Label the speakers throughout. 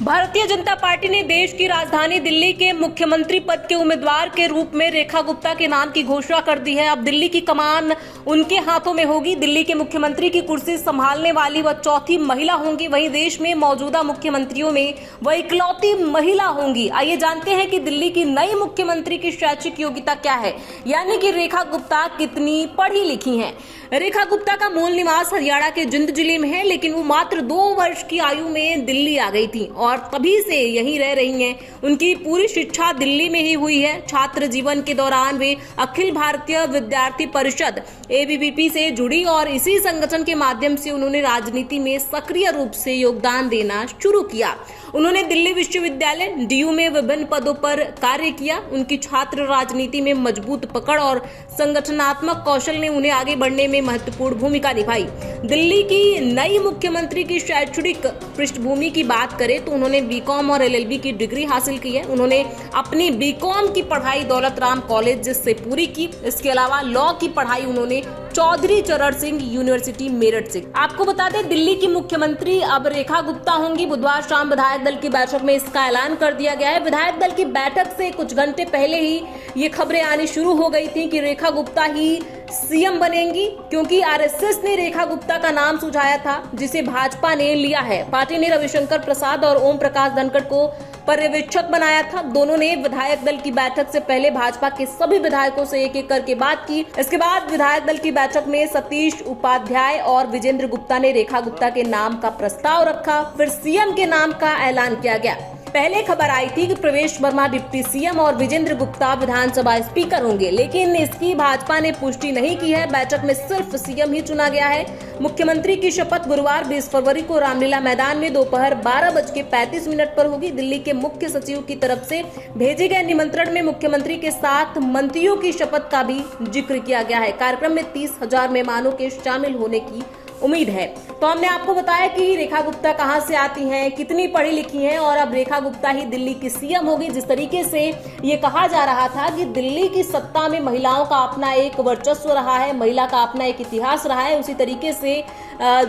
Speaker 1: Bharatiya Janata party ने देश की राजधानी दिल्ली के मुख्यमंत्री पद के उम्मीदवार के रूप में रेखा गुप्ता के नाम की घोषणा कर दी है। अब दिल्ली की कमान उनके हाथों में होगी। दिल्ली के मुख्यमंत्री की कुर्सी संभालने वाली वह चौथी महिला होंगी। वहीं देश में मौजूदा मुख्यमंत्रियों में वह इकलौती महिला होंगी। आइए जानते हैं कि दिल्ली की नई मुख्यमंत्री की शैक्षिक योग्यता क्या है, यानी कि रेखा गुप्ता कितनी पढ़ी लिखी हैं। रेखा गुप्ता का मूल निवास हरियाणा के जिंद जिले में है, लेकिन वो मात्र 2 वर्ष की आयु में दिल्ली आ गई थी और तभी से यहीं रह रही हैं। उनकी पूरी शिक्षा दिल्ली में ही हुई है। छात्र जीवन के दौरान वे अखिल भारतीय विद्यार्थी परिषद ABVP से जुड़ी और इसी संगठन के माध्यम से उन्होंने राजनीति में सक्रिय रूप से योगदान देना शुरू किया। उन्होंने दिल्ली विश्वविद्यालय DU में विभिन्न पदों पर कार्य किया। उनकी छात्र राजनीति में मजबूत पकड़ और संगठनात्मक कौशल ने उन्हें आगे बढ़ने में महत्वपूर्ण भूमिका निभाई। दिल्ली की नई मुख्यमंत्री की शैक्षणिक पृष्ठभूमि की बात करें तो उन्होंने BCom और LLB की डिग्री हासिल की है। उन्होंने अपनी BCom की पढ़ाई दौलत राम कॉलेज से पूरी की। इसके अलावा लॉ की पढ़ाई उन्होंने चौधरी चरण सिंह यूनिवर्सिटी मेरठ से। आपको बता दें, दिल्ली की मुख्यमंत्री अब रेखा गुप्ता होंगी। बुधवार शाम विधायक दल की बैठक में इसका ऐलान कर दिया गया है। विधायक दल की बैठक से कुछ घंटे पहले ही ये खबरें आनी शुरू हो गई थी कि रेखा गुप्ता ही CM बनेंगी, क्योंकि RSS ने रेखा गुप्ता का नाम सुझाया था, जिसे भाजपा ने लिया है। पार्टी ने रविशंकर प्रसाद और ओम प्रकाश धनखड़ को पर्यवेक्षक बनाया था। दोनों ने विधायक दल की बैठक से पहले भाजपा के सभी विधायकों से एक-एक करके बात की। इसके बाद विधायक दल की बैठक में सतीश उपाध्याय और विजेंद्र गुप्ता ने रेखा गुप्ता के नाम का प्रस्ताव रखा। फिर CM के नाम का ऐलान किया गया। पहले खबर आई थी कि प्रवेश वर्मा डिप्टी CM और विजेंद्र गुप्ता विधानसभा स्पीकर होंगे, लेकिन इसकी भाजपा ने पुष्टि नहीं की है। बैठक में सिर्फ CM ही चुना गया है। मुख्यमंत्री की शपथ गुरुवार 20 फरवरी को रामलीला मैदान में दोपहर 12:35 पर होगी। दिल्ली के मुख्य सचिव की तरफ से भेजे गए निमंत्रण में मुख्यमंत्री के साथ मंत्रियों की शपथ का भी जिक्र किया गया है। कार्यक्रम में 30,000 मेहमानों के शामिल होने की उम्मीद है। तो हमने आपको बताया कि रेखा गुप्ता कहां से आती हैं, कितनी पढ़ी लिखी हैं और अब रेखा गुप्ता ही दिल्ली की CM होगी। जिस तरीके से ये कहा जा रहा था कि दिल्ली की सत्ता में महिलाओं का अपना एक वर्चस्व रहा है, महिला का अपना एक इतिहास रहा है, उसी तरीके से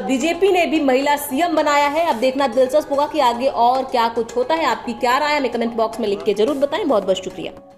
Speaker 1: BJP ने भी महिला CM बनाया है। अब देखना दिलचस्प होगा कि आगे और क्या कुछ होता है। आपकी क्या राय है, हमें कमेंट बॉक्स में लिख के जरूर बताएं। बहुत बहुत शुक्रिया।